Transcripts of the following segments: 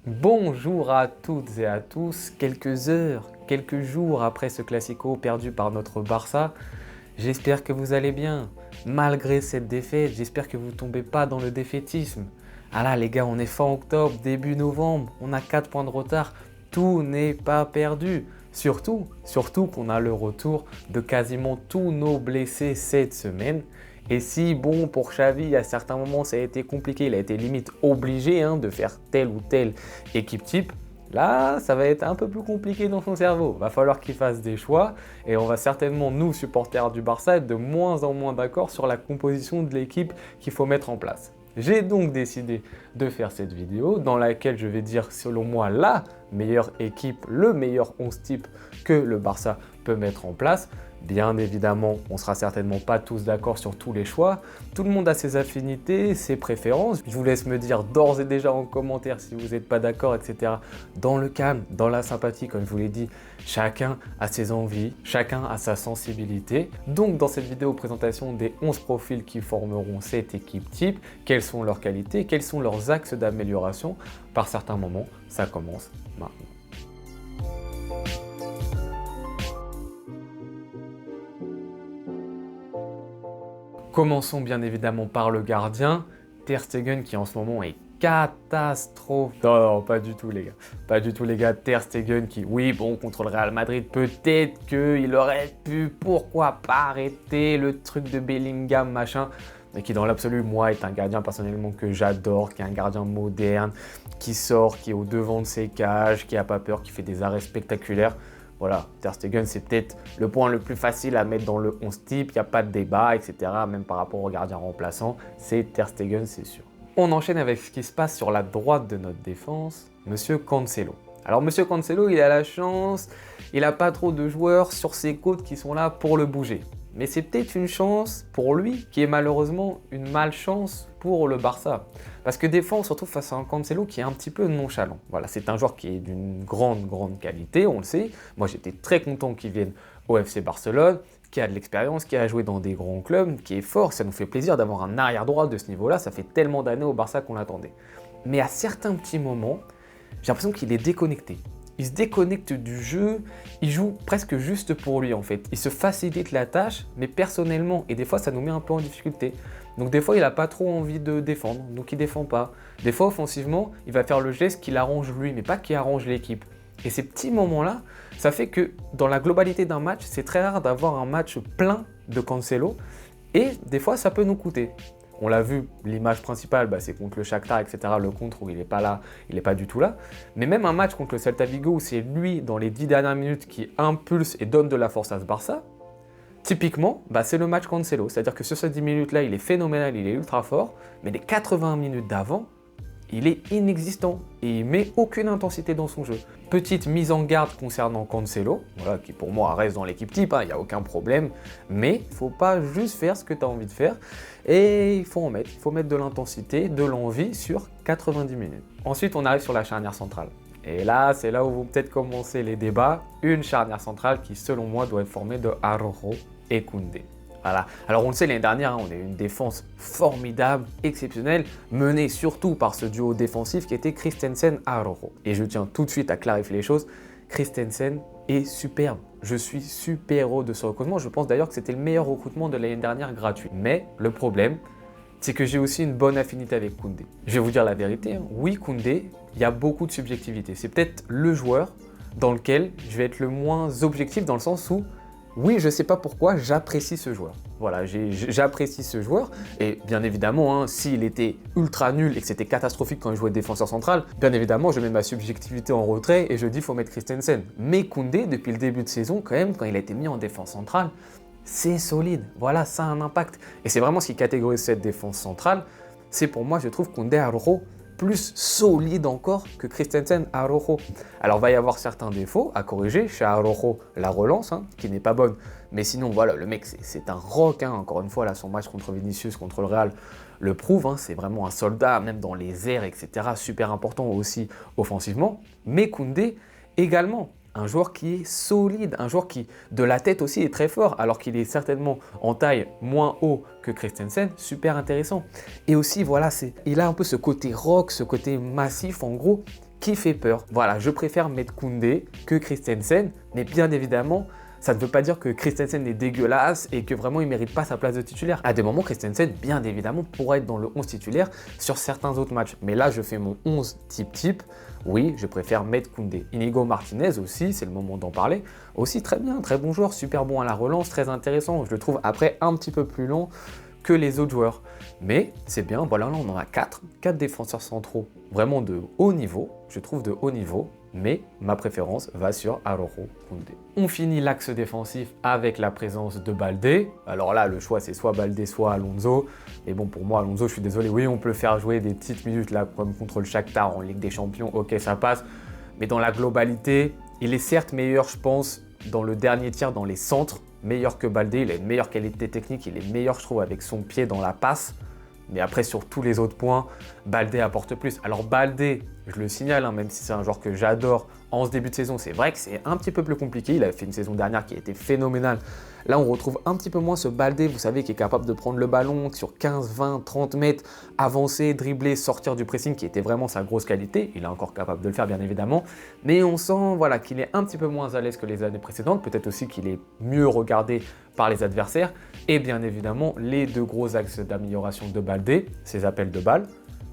Bonjour à toutes et à tous, quelques heures, quelques jours après ce Classico perdu par notre Barça, j'espère que vous allez bien. Malgré cette défaite, j'espère que vous ne tombez pas dans le défaitisme. Ah là les gars, on est fin octobre, début novembre, on a 4 points de retard, tout n'est pas perdu. Surtout qu'on a le retour de quasiment tous nos blessés cette semaine. Et si, bon, pour Xavi, à certains moments, ça a été compliqué, il a été limite obligé de faire telle ou telle équipe type, là, ça va être un peu plus compliqué dans son cerveau. Va falloir qu'il fasse des choix et on va certainement, nous, supporters du Barça, être de moins en moins d'accord sur la composition de l'équipe qu'il faut mettre en place. J'ai donc décidé de faire cette vidéo dans laquelle je vais dire, selon moi, la meilleure équipe, le meilleur 11 type que le Barça peut mettre en place. Bien évidemment, on ne sera certainement pas tous d'accord sur tous les choix. Tout le monde a ses affinités, ses préférences. Je vous laisse me dire d'ores et déjà en commentaire si vous n'êtes pas d'accord, etc. Dans le calme, dans la sympathie, comme je vous l'ai dit, chacun a ses envies, chacun a sa sensibilité. Donc dans cette vidéo présentation des 11 profils qui formeront cette équipe type, quelles sont leurs qualités, quels sont leurs axes d'amélioration, par certains moments, ça commence maintenant. Commençons bien évidemment par le gardien, Ter Stegen qui en ce moment est catastrophique. Non, pas du tout les gars. Pas du tout les gars. Ter Stegen qui, oui, bon, contre le Real Madrid, peut-être qu'il aurait pu, pourquoi pas arrêter le truc de Bellingham, machin. Mais qui dans l'absolu, moi, est un gardien personnellement que j'adore, qui est un gardien moderne, qui sort, qui est au devant de ses cages, qui n'a pas peur, qui fait des arrêts spectaculaires. Voilà, Ter Stegen, c'est peut-être le point le plus facile à mettre dans le 11 type, il n'y a pas de débat, etc. Même par rapport au gardien remplaçant, c'est Ter Stegen, c'est sûr. On enchaîne avec ce qui se passe sur la droite de notre défense, Monsieur Cancelo. Alors Monsieur Cancelo, il a la chance, il n'a pas trop de joueurs sur ses côtes qui sont là pour le bouger. Mais c'est peut-être une chance pour lui qui est malheureusement une malchance pour le Barça. Parce que des fois, on se retrouve face à un Cancelo qui est un petit peu nonchalant. Voilà, c'est un joueur qui est d'une grande qualité, on le sait. Moi, j'étais très content qu'il vienne au FC Barcelone, qui a de l'expérience, qui a joué dans des grands clubs, qui est fort. Ça nous fait plaisir d'avoir un arrière-droit de ce niveau-là. Ça fait tellement d'années au Barça qu'on l'attendait. Mais à certains petits moments, j'ai l'impression qu'il est déconnecté. Il se déconnecte du jeu, il joue presque juste pour lui en fait. Il se facilite la tâche, mais personnellement, et des fois ça nous met un peu en difficulté. Donc des fois il n'a pas trop envie de défendre, donc il ne défend pas. Des fois offensivement, il va faire le geste qui l'arrange lui, mais pas qui arrange l'équipe. Et ces petits moments-là, ça fait que dans la globalité d'un match, c'est très rare d'avoir un match plein de Cancelo, et des fois ça peut nous coûter. On l'a vu, l'image principale, c'est contre le Shakhtar, etc. Le contre où il n'est pas là, il n'est pas du tout là. Mais même un match contre le Celta Vigo où c'est lui, dans les 10 dernières minutes, qui impulse et donne de la force à ce Barça, typiquement, c'est le match Cancelo. C'est-à-dire que sur ces 10 minutes-là, il est phénoménal, il est ultra fort, mais les 80 minutes d'avant, il est inexistant et il met aucune intensité dans son jeu. Petite mise en garde concernant Cancelo, voilà, qui pour moi reste dans l'équipe type, il n'y a aucun problème, mais il ne faut pas juste faire ce que tu as envie de faire et il faut mettre de l'intensité, de l'envie sur 90 minutes. Ensuite, on arrive sur la charnière centrale. Et là, c'est là où vont peut-être commencer les débats. Une charnière centrale qui, selon moi, doit être formée de Araujo et Koundé. Voilà. Alors on le sait, l'année dernière, on a eu une défense formidable, exceptionnelle, menée surtout par ce duo défensif qui était Christensen-Araujo. Et je tiens tout de suite à clarifier les choses, Christensen est superbe. Je suis super heureux de ce recrutement. Je pense d'ailleurs que c'était le meilleur recrutement de l'année dernière gratuit. Mais le problème, c'est que j'ai aussi une bonne affinité avec Koundé. Je vais vous dire la vérité, oui, Koundé, il y a beaucoup de subjectivité. C'est peut-être le joueur dans lequel je vais être le moins objectif dans le sens où oui, je ne sais pas pourquoi, j'apprécie ce joueur. Voilà, j'apprécie ce joueur. Et bien évidemment, s'il était ultra nul et que c'était catastrophique quand il jouait défenseur central, bien évidemment, je mets ma subjectivité en retrait et je dis qu'il faut mettre Christensen. Mais Koundé, depuis le début de saison, quand même, quand il a été mis en défense centrale, c'est solide. Voilà, ça a un impact. Et c'est vraiment ce qui catégorise cette défense centrale. C'est pour moi, je trouve, Koundé Araujo plus solide encore que Christensen Araujo. Alors, il va y avoir certains défauts à corriger. Chez Araujo, la relance, qui n'est pas bonne. Mais sinon, voilà, le mec, c'est un rock. Encore une fois, là, son match contre Vinicius, contre le Real, le prouve. C'est vraiment un soldat, même dans les airs, etc. Super important aussi offensivement. Mais Koundé également. Un joueur qui est solide, un joueur qui, de la tête aussi, est très fort, alors qu'il est certainement en taille moins haut que Christensen, super intéressant. Et aussi, voilà, il a un peu ce côté rock, ce côté massif, en gros, qui fait peur. Voilà, je préfère mettre Koundé que Christensen, mais bien évidemment, ça ne veut pas dire que Christensen est dégueulasse et que vraiment il ne mérite pas sa place de titulaire. À des moments, Christensen, bien évidemment, pourrait être dans le 11 titulaire sur certains autres matchs. Mais là, je fais mon 11 type. Oui, je préfère mettre Koundé. Inigo Martinez aussi, c'est le moment d'en parler. Aussi très bien, très bon joueur, super bon à la relance, très intéressant. Je le trouve après un petit peu plus lent que les autres joueurs. Mais c'est bien, voilà, là on en a 4 défenseurs centraux vraiment de haut niveau, je trouve de haut niveau, mais ma préférence va sur Araujo Koundé. On finit l'axe défensif avec la présence de Baldé. Alors là, le choix c'est soit Baldé, soit Alonso. Et bon, pour moi, Alonso, je suis désolé, oui, on peut le faire jouer des petites minutes là, comme contre le Shakhtar en Ligue des Champions, ok, ça passe. Mais dans la globalité, il est certes meilleur, je pense, dans le dernier tiers, dans les centres, meilleur que Baldé, il a une meilleure qualité technique, il est meilleur, je trouve, avec son pied dans la passe. Mais après, sur tous les autres points, Baldé apporte plus. Alors Baldé, je le signale, hein, même si c'est un joueur que j'adore en ce début de saison, c'est vrai que c'est un petit peu plus compliqué. Il avait fait une saison dernière qui a été phénoménale. Là, on retrouve un petit peu moins ce Baldé, vous savez, qui est capable de prendre le ballon sur 15, 20, 30 mètres, avancer, dribbler, sortir du pressing, qui était vraiment sa grosse qualité. Il est encore capable de le faire, bien évidemment. Mais on sent voilà, qu'il est un petit peu moins à l'aise que les années précédentes. Peut-être aussi qu'il est mieux regardé par les adversaires. Et bien évidemment, les deux gros axes d'amélioration de Baldé, ses appels de balle,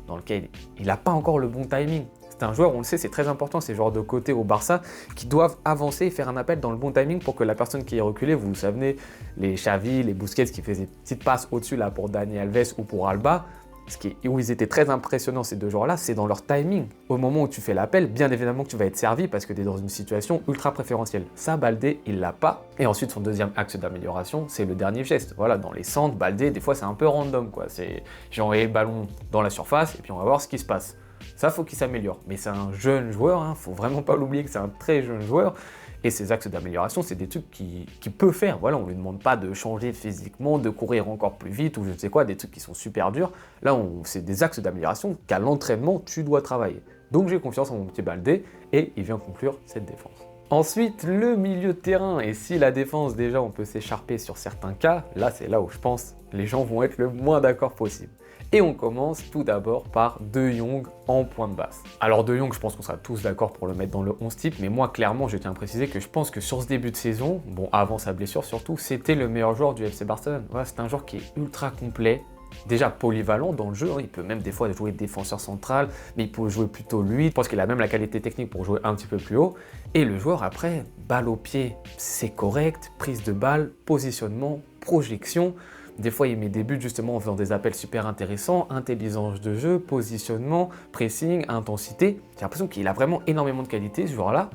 dans lesquels il n'a pas encore le bon timing. C'est un joueur, on le sait, c'est très important, ces joueurs de côté au Barça qui doivent avancer et faire un appel dans le bon timing pour que la personne qui est reculée, vous savez, les Xavi, les Busquets qui faisaient des petites passes au-dessus là pour Dani Alves ou pour Alba, où ils étaient très impressionnants ces deux joueurs-là, c'est dans leur timing. Au moment où tu fais l'appel, bien évidemment que tu vas être servi parce que tu es dans une situation ultra préférentielle. Ça, Baldé, il l'a pas. Et ensuite, son deuxième axe d'amélioration, c'est le dernier geste. Voilà, dans les centres, Baldé, des fois, c'est un peu random, quoi. J'ai envoyé le ballon dans la surface et puis on va voir ce qui se passe. Ça, faut qu'il s'améliore. Mais c'est un jeune joueur, hein, faut vraiment pas l'oublier que c'est un très jeune joueur. Et ces axes d'amélioration, c'est des trucs qu'il peut faire. Voilà, on ne lui demande pas de changer physiquement, de courir encore plus vite ou je ne sais quoi, des trucs qui sont super durs. Là, c'est des axes d'amélioration qu'à l'entraînement, tu dois travailler. Donc j'ai confiance en mon petit Baldé et il vient conclure cette défense. Ensuite, le milieu de terrain. Et si la défense, déjà, on peut s'écharper sur certains cas, là, c'est là où je pense les gens vont être le moins d'accord possible. Et on commence tout d'abord par De Jong en pointe basse. Alors De Jong, je pense qu'on sera tous d'accord pour le mettre dans le 11 type, mais moi clairement je tiens à préciser que je pense que sur ce début de saison, bon avant sa blessure surtout, c'était le meilleur joueur du FC Barcelone. Voilà, c'est un joueur qui est ultra complet, déjà polyvalent dans le jeu, hein. Il peut même des fois jouer défenseur central, mais il peut jouer plutôt lui. Je pense qu'il a même la qualité technique pour jouer un petit peu plus haut. Et le joueur après, balle au pied, c'est correct, prise de balle, positionnement, projection. Des fois, il met des buts justement en faisant des appels super intéressants, intelligence de jeu, positionnement, pressing, intensité. J'ai l'impression qu'il a vraiment énormément de qualité, ce joueur-là.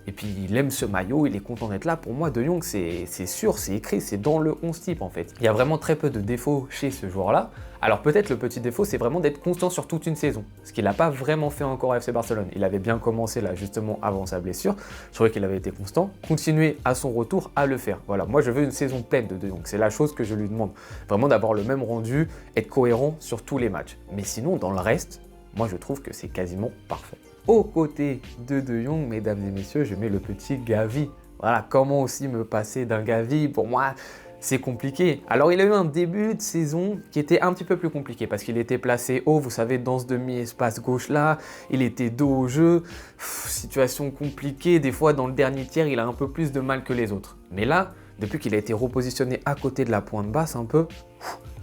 Et puis, il aime ce maillot, il est content d'être là. Pour moi, De Jong, c'est sûr, c'est écrit, c'est dans le 11 type en fait. Il y a vraiment très peu de défauts chez ce joueur-là. Alors peut-être le petit défaut, c'est vraiment d'être constant sur toute une saison. Ce qu'il n'a pas vraiment fait encore à FC Barcelone. Il avait bien commencé là, justement, avant sa blessure. Je trouvais qu'il avait été constant. Continuer à son retour à le faire. Voilà, moi je veux une saison pleine de Jong. C'est la chose que je lui demande. Vraiment d'avoir le même rendu, être cohérent sur tous les matchs. Mais sinon, dans le reste, moi je trouve que c'est quasiment parfait. Aux côtés de Jong, mesdames et messieurs, je mets le petit Gavi. Voilà, comment aussi me passer d'un Gavi? Pour moi, c'est compliqué. Alors, il a eu un début de saison qui était un petit peu plus compliqué parce qu'il était placé haut, vous savez, dans ce demi-espace gauche-là. Il était dos au jeu. Situation compliquée. Des fois, dans le dernier tiers, il a un peu plus de mal que les autres. Mais là, depuis qu'il a été repositionné à côté de la pointe basse un peu,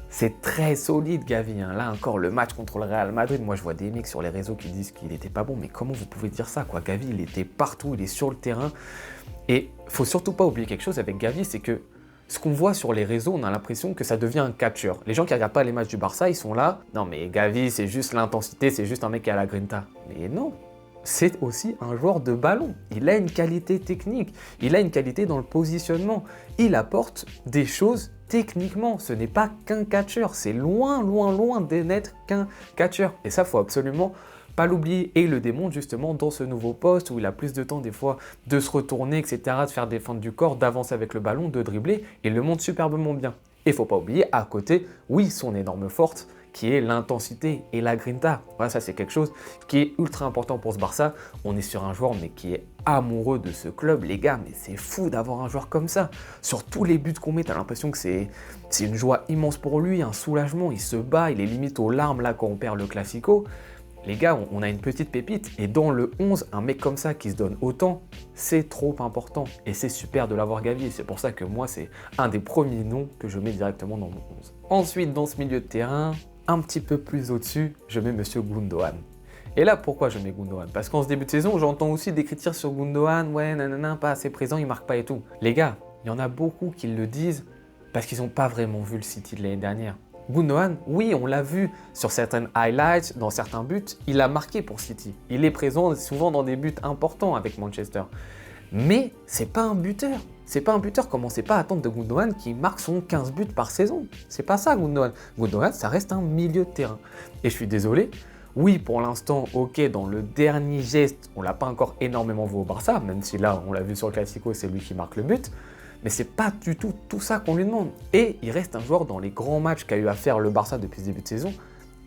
c'est très solide, Gavi. Hein. Là encore, le match contre le Real Madrid, moi je vois des mecs sur les réseaux qui disent qu'il n'était pas bon, mais comment vous pouvez dire ça, quoi? Gavi, il était partout, il est sur le terrain. Et faut surtout pas oublier quelque chose avec Gavi, c'est que ce qu'on voit sur les réseaux, on a l'impression que ça devient un catcheur. Les gens qui regardent pas les matchs du Barça, ils sont là. Non mais Gavi, c'est juste l'intensité, c'est juste un mec qui a la grinta. Mais non, c'est aussi un joueur de ballon. Il a une qualité technique, il a une qualité dans le positionnement. Il apporte des choses techniquement. Ce n'est pas qu'un catcheur, c'est loin, loin, loin d'être qu'un catcheur. Et ça, faut absolument pas l'oublier. Et il le démontre justement dans ce nouveau poste où il a plus de temps des fois de se retourner, etc., de faire défendre du corps, d'avancer avec le ballon, de dribbler. Il le montre superbement bien. Et faut pas oublier, à côté, oui, son énorme force, qui est l'intensité et la grinta. Voilà, ça c'est quelque chose qui est ultra important pour ce Barça. On est sur un joueur mais qui est amoureux de ce club, les gars, mais c'est fou d'avoir un joueur comme ça. Sur tous les buts qu'on met, t'as l'impression que c'est une joie immense pour lui, un soulagement, il se bat, il est limite aux larmes là quand on perd le Classico. les gars, on a une petite pépite. Et dans le 11, un mec comme ça qui se donne autant, c'est trop important. Et c'est super de l'avoir gavé. C'est pour ça que moi, c'est un des premiers noms que je mets directement dans mon 11. Ensuite, dans ce milieu de terrain, un petit peu plus au-dessus, je mets Monsieur Gundogan. Et là, pourquoi je mets Gundogan? Parce qu'en ce début de saison, j'entends aussi des critiques sur Gundogan, ouais, nanana, pas assez présent, il marque pas et tout. Les gars, il y en a beaucoup qui le disent parce qu'ils n'ont pas vraiment vu le City de l'année dernière. Gundogan, oui, on l'a vu sur certaines highlights, dans certains buts, il a marqué pour City. Il est présent souvent dans des buts importants avec Manchester. Mais c'est pas un buteur. C'est pas un buteur. Commencez pas à attendre de Gundogan qui marque son 15 buts par saison. C'est pas ça, Gundogan. Gundogan, ça reste un milieu de terrain. Et je suis désolé. Oui, pour l'instant, ok, dans le dernier geste, on l'a pas encore énormément vu au Barça, même si là, on l'a vu sur le Classico, c'est lui qui marque le but. Mais c'est pas du tout ça qu'on lui demande. Et il reste un joueur dans les grands matchs qu'a eu à faire le Barça depuis ce début de saison,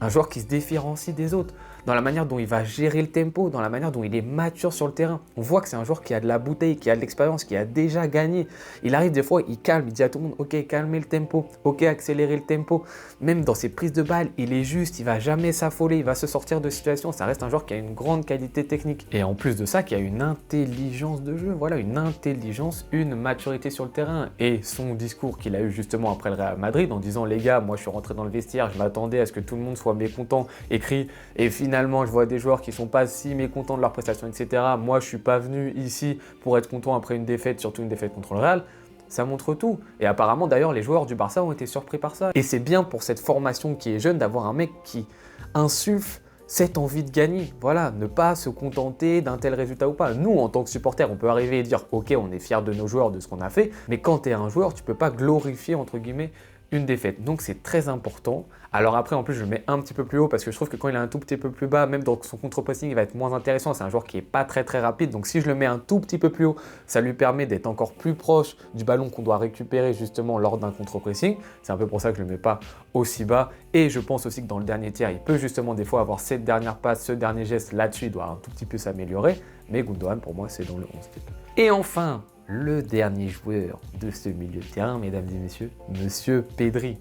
un joueur qui se différencie des autres, dans la manière dont il va gérer le tempo, dans la manière dont il est mature sur le terrain. On voit que c'est un joueur qui a de la bouteille, qui a de l'expérience, qui a déjà gagné. Il arrive des fois, il calme, il dit à tout le monde, ok, calmez le tempo, ok, accélérez le tempo. Même dans ses prises de balles, il est juste, il va jamais s'affoler, il va se sortir de situation. Ça reste un joueur qui a une grande qualité technique. Et en plus de ça, qui a une intelligence de jeu, voilà, une intelligence, une maturité sur le terrain. Et son discours qu'il a eu justement après le Real Madrid en disant, les gars, moi je suis rentré dans le vestiaire, je m'attendais à ce que tout le monde soit mécontent, écrit, et finalement je vois des joueurs qui sont pas si mécontents de leur prestation, etc. Moi je suis pas venu ici pour être content après une défaite, surtout une défaite contre le Real. Ça montre tout. Et apparemment d'ailleurs les joueurs du Barça ont été surpris par ça. Et c'est bien pour cette formation qui est jeune d'avoir un mec qui insuffle cette envie de gagner. Voilà, ne pas se contenter d'un tel résultat ou pas. Nous, en tant que supporters, on peut arriver et dire « Ok, on est fiers de nos joueurs, de ce qu'on a fait », mais quand tu es un joueur, tu peux pas glorifier, entre guillemets, une défaite. Donc c'est très important. Alors après, en plus, je le mets un petit peu plus haut parce que je trouve que quand il est un tout petit peu plus bas, même dans son contre-pressing, il va être moins intéressant. C'est un joueur qui n'est pas très rapide. Donc si je le mets un tout petit peu plus haut, ça lui permet d'être encore plus proche du ballon qu'on doit récupérer justement lors d'un contre-pressing. C'est un peu pour ça que je ne le mets pas aussi bas. Et je pense aussi que dans le dernier tiers, il peut justement des fois avoir cette dernière passe, ce dernier geste. Là-dessus, il doit un tout petit peu s'améliorer. Mais Gundogan, pour moi, c'est dans le 11 type. Et enfin, le dernier joueur de ce milieu de terrain, mesdames et messieurs, Monsieur Pedri.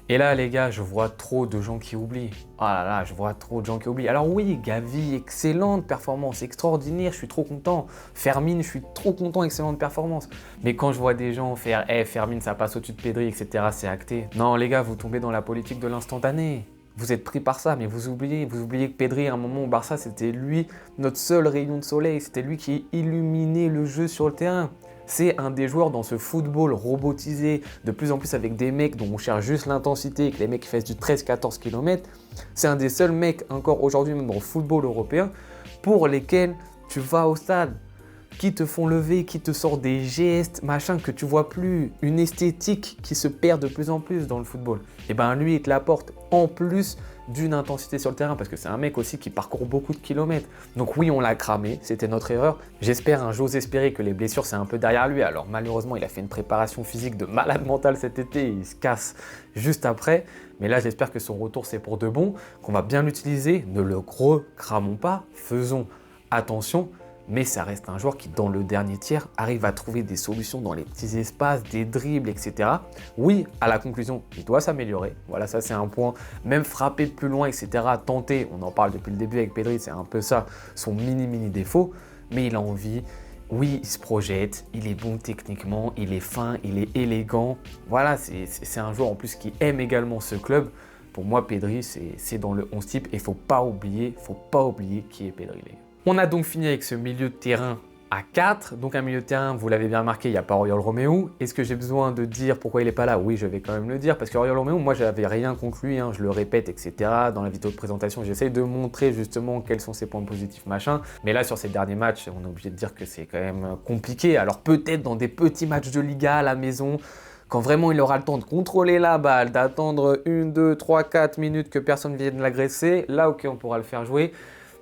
Et là, les gars, je vois trop de gens qui oublient. Ah là là, je vois trop de gens qui oublient. Alors oui, Gavi, excellente performance, extraordinaire, je suis trop content. Fermin, je suis trop content, excellente performance. Mais quand je vois des gens faire « Fermin, ça passe au-dessus de Pedri, etc. », c'est acté. Non, les gars, vous tombez dans la politique de l'instantané. Vous êtes pris par ça, mais vous oubliez que Pedri, à un moment au Barça, c'était lui, notre seul rayon de soleil. C'était lui qui illuminait le jeu sur le terrain. C'est un des joueurs dans ce football robotisé, de plus en plus avec des mecs dont on cherche juste l'intensité, que les mecs qui fassent du 13-14 km. C'est un des seuls mecs encore aujourd'hui, même dans le football européen, pour lesquels tu vas au stade, qui te font lever, qui te sortent des gestes, machin, que tu vois plus, une esthétique qui se perd de plus en plus dans le football. Et ben lui, il te l'apporte en plus d'une intensité sur le terrain, parce que c'est un mec aussi qui parcourt beaucoup de kilomètres. Donc oui, on l'a cramé, c'était notre erreur. J'espère, j'ose espérer que les blessures, c'est un peu derrière lui. Alors malheureusement, il a fait une préparation physique de malade mental cet été, il se casse juste après. Mais là, j'espère que son retour, c'est pour de bon, qu'on va bien l'utiliser. Ne le recramons pas, faisons attention. Mais ça reste un joueur qui, dans le dernier tiers, arrive à trouver des solutions dans les petits espaces, des dribbles, etc. Oui, à la conclusion, il doit s'améliorer. Voilà, ça c'est un point. Même frapper de plus loin, etc. Tenter, on en parle depuis le début avec Pedri, c'est un peu ça, son mini défaut. Mais il a envie. Oui, il se projette, il est bon techniquement, il est fin, il est élégant. Voilà, c'est un joueur en plus qui aime également ce club. Pour moi, Pedri, c'est dans le 11 type. Et il ne faut pas oublier qui est Pedri, les gars. On a donc fini avec ce milieu de terrain à 4. Donc un milieu de terrain, vous l'avez bien remarqué, il n'y a pas Oriol Romeu. Est-ce que j'ai besoin de dire pourquoi il n'est pas là? Oui, je vais quand même le dire, parce que Oriol Romeu, moi, je n'avais rien conclu, je le répète, etc. Dans la vidéo de présentation, j'essaye de montrer justement quels sont ses points positifs, machin. Mais là, sur ces derniers matchs, on est obligé de dire que c'est quand même compliqué. Alors peut-être dans des petits matchs de Liga à la maison, quand vraiment il aura le temps de contrôler la balle, d'attendre 1, 2, 3, 4 minutes que personne vienne l'agresser, là, ok, on pourra le faire jouer.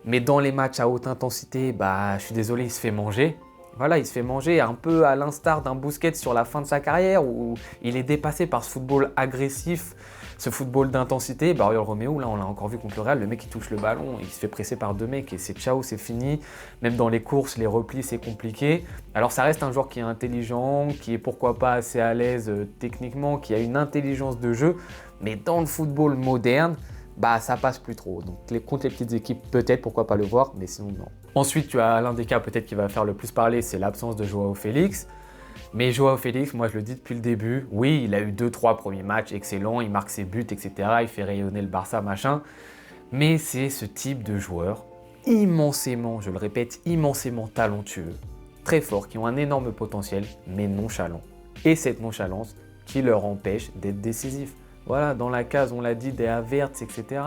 Mais dans les matchs à haute intensité, je suis désolé, il se fait manger. Voilà, il se fait manger un peu à l'instar d'un Busquets sur la fin de sa carrière où il est dépassé par ce football agressif, ce football d'intensité. Oriol Romeu, là on l'a encore vu contre le Real, le mec il touche le ballon, il se fait presser par deux mecs et c'est ciao, c'est fini. Même dans les courses, les replis, c'est compliqué. Alors ça reste un joueur qui est intelligent, qui est pourquoi pas assez à l'aise techniquement, qui a une intelligence de jeu. Mais dans le football moderne, bah ça passe plus trop. Donc contre les petites équipes, peut-être, pourquoi pas le voir, mais sinon non. Ensuite, tu as l'un des cas peut-être qui va faire le plus parler, c'est l'absence de Joao Félix. Mais Joao Félix, moi je le dis depuis le début, oui, il a eu 2-3 premiers matchs excellents, il marque ses buts, etc. Il fait rayonner le Barça, machin. Mais c'est ce type de joueur immensément, je le répète, immensément talentueux, très forts, qui ont un énorme potentiel, mais nonchalants. Et cette nonchalance qui leur empêche d'être décisifs. Voilà, dans la case, on l'a dit, des Havertz, etc.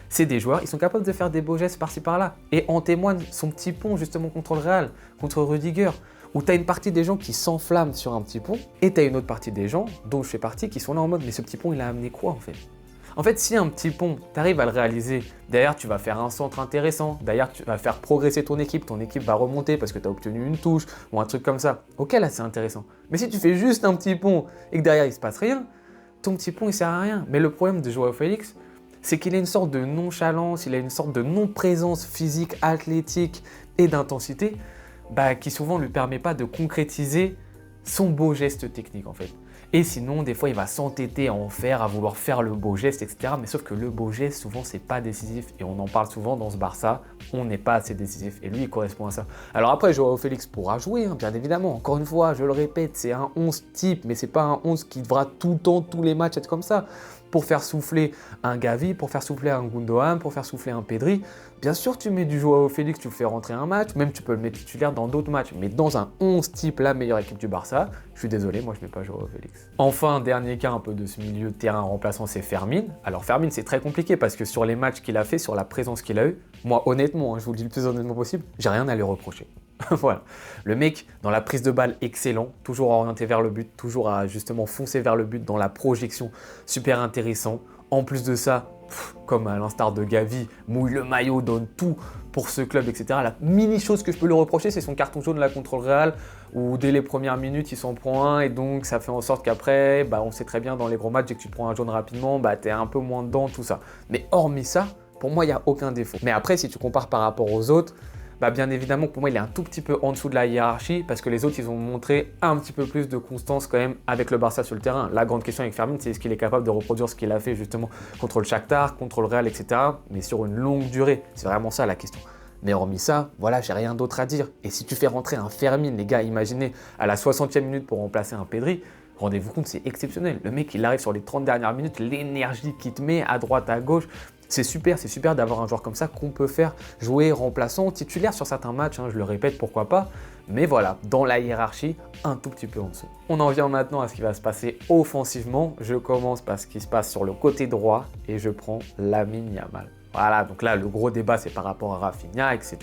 C'est des joueurs, ils sont capables de faire des beaux gestes par-ci par-là. Et en témoigne son petit pont justement contre le Real, contre Rudiger, où tu as une partie des gens qui s'enflamment sur un petit pont, et tu as une autre partie des gens, dont je fais partie, qui sont là en mode, mais ce petit pont, il a amené quoi en fait? En fait, si un petit pont, tu arrives à le réaliser, derrière tu vas faire un centre intéressant, derrière tu vas faire progresser ton équipe va remonter parce que tu as obtenu une touche ou un truc comme ça. Ok, là c'est intéressant. Mais si tu fais juste un petit pont et que derrière il se passe rien, ton petit pont il sert à rien. Mais le problème de Joao Félix, c'est qu'il a une sorte de nonchalance, il a une sorte de non-présence physique, athlétique et d'intensité qui souvent ne lui permet pas de concrétiser son beau geste technique en fait. Et sinon, des fois, il va s'entêter à en faire, à vouloir faire le beau geste, etc. Mais sauf que le beau geste, souvent, c'est pas décisif. Et on en parle souvent dans ce Barça, on n'est pas assez décisif. Et lui, il correspond à ça. Alors après, Joao Félix pourra jouer, hein, bien évidemment. Encore une fois, je le répète, c'est un 11 type, mais c'est pas un 11 qui devra tout le temps, tous les matchs être comme ça. Pour faire souffler un Gavi, pour faire souffler un Gundogan, pour faire souffler un Pedri. Bien sûr, tu mets du Joao Félix, tu le fais rentrer un match, même tu peux le mettre titulaire dans d'autres matchs. Mais dans un 11 type, la meilleure équipe du Barça, je suis désolé, moi je ne mets pas Joao Félix. Enfin, dernier cas un peu de ce milieu de terrain remplaçant, c'est Fermin. Alors Fermin, c'est très compliqué parce que sur les matchs qu'il a fait, sur la présence qu'il a eue, moi honnêtement, je vous le dis le plus honnêtement possible, j'ai rien à lui reprocher. Voilà. Le mec, dans la prise de balle, excellent, toujours orienté vers le but, toujours à justement foncer vers le but dans la projection, super intéressant. En plus de ça, comme à l'instar de Gavi, mouille le maillot, donne tout pour ce club, etc. La mini chose que je peux lui reprocher, c'est son carton jaune là contre le Real, où dès les premières minutes, il s'en prend un, et donc ça fait en sorte qu'après, on sait très bien dans les gros matchs, dès que tu te prends un jaune rapidement, t'es un peu moins dedans, tout ça. Mais hormis ça, pour moi, il n'y a aucun défaut. Mais après, si tu compares par rapport aux autres, bien évidemment, pour moi, il est un tout petit peu en dessous de la hiérarchie parce que les autres, ils ont montré un petit peu plus de constance quand même avec le Barça sur le terrain. La grande question avec Fermin, c'est est-ce qu'il est capable de reproduire ce qu'il a fait justement contre le Shakhtar, contre le Real, etc. Mais sur une longue durée. C'est vraiment ça la question. Mais hormis ça, voilà, j'ai rien d'autre à dire. Et si tu fais rentrer un Fermin, les gars, imaginez à la 60e minute pour remplacer un Pedri, rendez-vous compte, c'est exceptionnel. Le mec, il arrive sur les 30 dernières minutes, l'énergie qu'il te met à droite, à gauche. C'est super d'avoir un joueur comme ça qu'on peut faire jouer remplaçant, titulaire sur certains matchs, je le répète, pourquoi pas. Mais voilà, dans la hiérarchie, un tout petit peu en dessous. On en vient maintenant à ce qui va se passer offensivement. Je commence par ce qui se passe sur le côté droit et je prends Lamine Yamal. Voilà, donc là, le gros débat, c'est par rapport à Rafinha, etc.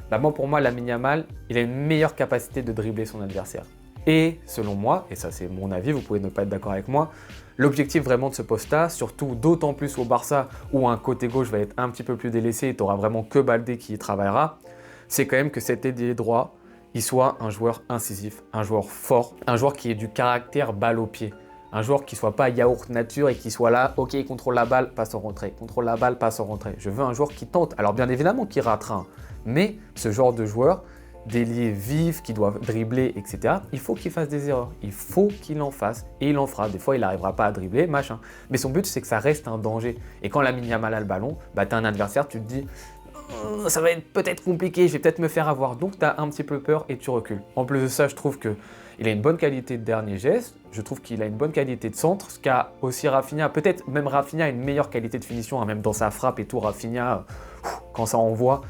Pour moi, Lamine Yamal, il a une meilleure capacité de dribbler son adversaire. Et selon moi, et ça c'est mon avis, vous pouvez ne pas être d'accord avec moi, l'objectif vraiment de ce poste-là, surtout d'autant plus au Barça où un côté gauche va être un petit peu plus délaissé et tu n'auras vraiment que Baldé qui y travaillera, c'est quand même que cet ailier droit, il soit un joueur incisif, un joueur fort, un joueur qui ait du caractère balle au pied. Un joueur qui ne soit pas yaourt nature et qui soit là, ok, il contrôle la balle, passe en retrait, contrôle la balle, passe en retrait. Je veux un joueur qui tente. Alors bien évidemment qu'il ratera, mais ce genre de joueur, d'ailier vif, qui doivent dribbler, etc. Il faut qu'il fasse des erreurs, il faut qu'il en fasse et il en fera. Des fois, il n'arrivera pas à dribbler, machin. Mais son but, c'est que ça reste un danger. Et quand Lamine Yamal a le ballon, tu as un adversaire, tu te dis ça va être peut-être compliqué, je vais peut-être me faire avoir. Donc, tu as un petit peu peur et tu recules. En plus de ça, je trouve qu'il a une bonne qualité de dernier geste. Je trouve qu'il a une bonne qualité de centre, ce qu'a aussi Rafinha. Peut-être même Rafinha a une meilleure qualité de finition, même dans sa frappe et tout. Rafinha, quand ça envoie,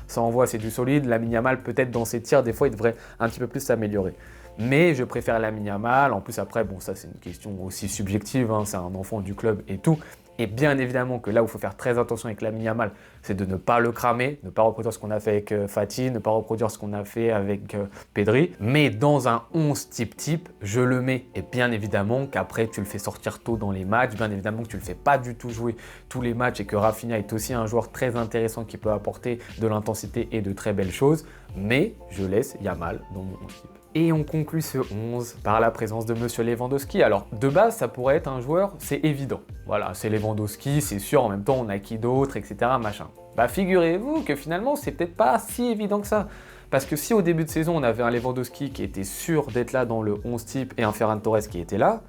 c'est du solide. Lamine Yamal, peut-être dans ses tirs, des fois, il devrait un petit peu plus s'améliorer. Mais je préfère Lamine Yamal. En plus, après, ça, c'est une question aussi subjective. C'est un enfant du club et tout. Et bien évidemment que là où il faut faire très attention avec Lamine Yamal, c'est de ne pas le cramer, ne pas reproduire ce qu'on a fait avec Fati, ne pas reproduire ce qu'on a fait avec Pedri. Mais dans un 11 type, je le mets. Et bien évidemment qu'après, tu le fais sortir tôt dans les matchs. Bien évidemment que tu ne le fais pas du tout jouer tous les matchs et que Rafinha est aussi un joueur très intéressant qui peut apporter de l'intensité et de très belles choses. Mais je laisse Yamal dans mon 11 type. Et on conclut ce 11 par la présence de Monsieur Lewandowski. Alors, de base, ça pourrait être un joueur, c'est évident. Voilà, c'est Lewandowski, c'est sûr, en même temps, on a qui d'autre, etc., machin. Figurez-vous que finalement, c'est peut-être pas si évident que ça. Parce que si au début de saison, on avait un Lewandowski qui était sûr d'être là dans le 11 type et un Ferran Torres qui était là,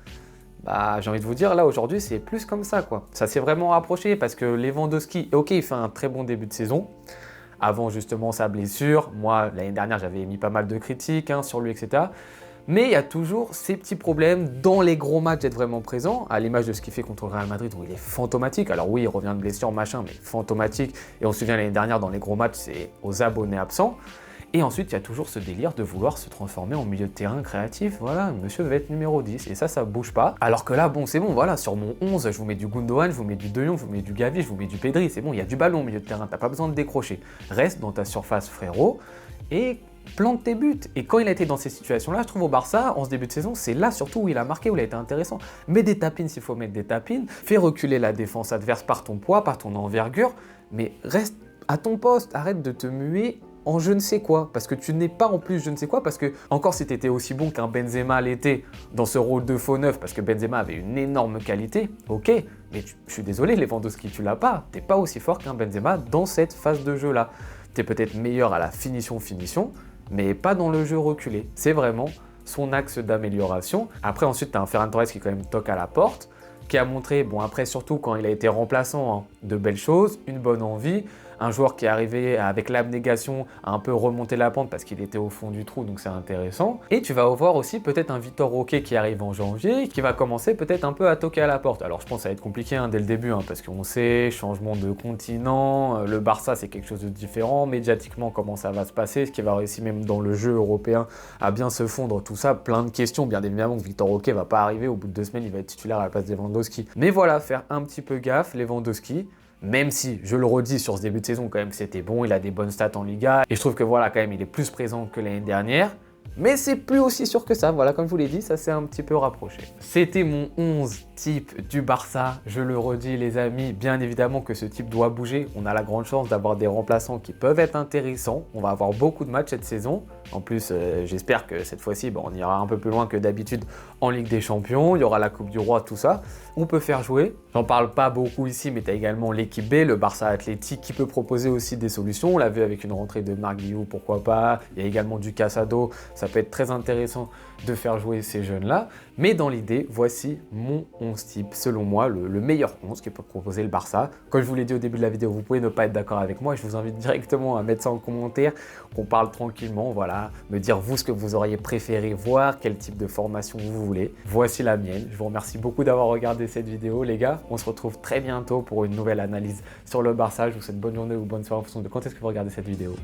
Bah, j'ai envie de vous dire, là, aujourd'hui, c'est plus comme ça, quoi. Ça s'est vraiment rapproché parce que Lewandowski, ok, il fait un très bon début de saison. Avant, justement, sa blessure. Moi, l'année dernière, j'avais émis pas mal de critiques sur lui, etc. Mais il y a toujours ces petits problèmes dans les gros matchs d'être vraiment présent, à l'image de ce qu'il fait contre le Real Madrid où il est fantomatique. Alors oui, il revient de blessure, machin, mais fantomatique. Et on se souvient l'année dernière, dans les gros matchs, c'est aux abonnés absents. Et ensuite, il y a toujours ce délire de vouloir se transformer en milieu de terrain créatif. Voilà, monsieur va être numéro 10. Et ça bouge pas. Alors que là, bon, c'est bon, voilà, sur mon 11, je vous mets du Gundogan, je vous mets du De Jong, je vous mets du Gavi, je vous mets du Pedri. C'est bon, il y a du ballon au milieu de terrain, t'as pas besoin de décrocher. Reste dans ta surface, frérot, et plante tes buts. Et quand il a été dans ces situations-là, je trouve au Barça, en ce début de saison, c'est là surtout où il a marqué, où il a été intéressant. Mets des tapines s'il faut mettre des tapines, fais reculer la défense adverse par ton poids, par ton envergure, mais reste à ton poste, arrête de te muer en je ne sais quoi, parce que tu n'es pas en plus je ne sais quoi, parce que encore si tu étais aussi bon qu'un Benzema l'était dans ce rôle de faux neuf, parce que Benzema avait une énorme qualité, ok, mais je suis désolé Lewandowski, tu l'as pas, t'es pas aussi fort qu'un Benzema dans cette phase de jeu là. T'es peut-être meilleur à la finition, mais pas dans le jeu reculé. C'est vraiment son axe d'amélioration. Après ensuite t'as un Ferran Torres qui quand même toque à la porte, qui a montré, bon après surtout quand il a été remplaçant, de belles choses, une bonne envie, un joueur qui est arrivé avec l'abnégation à un peu remonter la pente parce qu'il était au fond du trou, donc c'est intéressant. Et tu vas voir aussi peut-être un Vitor Roque qui arrive en janvier, qui va commencer peut-être un peu à toquer à la porte. Alors je pense que ça va être compliqué dès le début, parce qu'on sait, changement de continent, le Barça c'est quelque chose de différent, médiatiquement comment ça va se passer, est-ce qu'il va réussir même dans le jeu européen à bien se fondre, tout ça, plein de questions, bien évidemment que Vitor Roque va pas arriver, au bout de 2 semaines il va être titulaire à la place de Lewandowski. Mais voilà, faire un petit peu gaffe, Lewandowski, même si, je le redis, sur ce début de saison, quand même, c'était bon, il a des bonnes stats en Liga, et je trouve que voilà, quand même, il est plus présent que l'année dernière, mais c'est plus aussi sûr que ça, voilà, comme je vous l'ai dit, ça s'est un petit peu rapproché. C'était mon 11 type du Barça, je le redis les amis, bien évidemment que ce type doit bouger, on a la grande chance d'avoir des remplaçants qui peuvent être intéressants, on va avoir beaucoup de matchs cette saison, en plus j'espère que cette fois-ci on ira un peu plus loin que d'habitude en Ligue des Champions, il y aura la Coupe du Roi, tout ça, on peut faire jouer, j'en parle pas beaucoup ici mais tu as également l'équipe B, le Barça Athletic qui peut proposer aussi des solutions, on l'a vu avec une rentrée de Marc Guiou, pourquoi pas, il y a également du Casado, ça peut être très intéressant de faire jouer ces jeunes-là, mais dans l'idée, voici mon 11 type, selon moi, le meilleur 11 que peut proposer le Barça. Comme je vous l'ai dit au début de la vidéo, vous pouvez ne pas être d'accord avec moi, je vous invite directement à mettre ça en commentaire, qu'on parle tranquillement, voilà, me dire vous ce que vous auriez préféré voir, quel type de formation vous voulez. Voici la mienne, je vous remercie beaucoup d'avoir regardé cette vidéo, les gars, on se retrouve très bientôt pour une nouvelle analyse sur le Barça, je vous souhaite bonne journée ou bonne soirée en fonction de quand est-ce que vous regardez cette vidéo.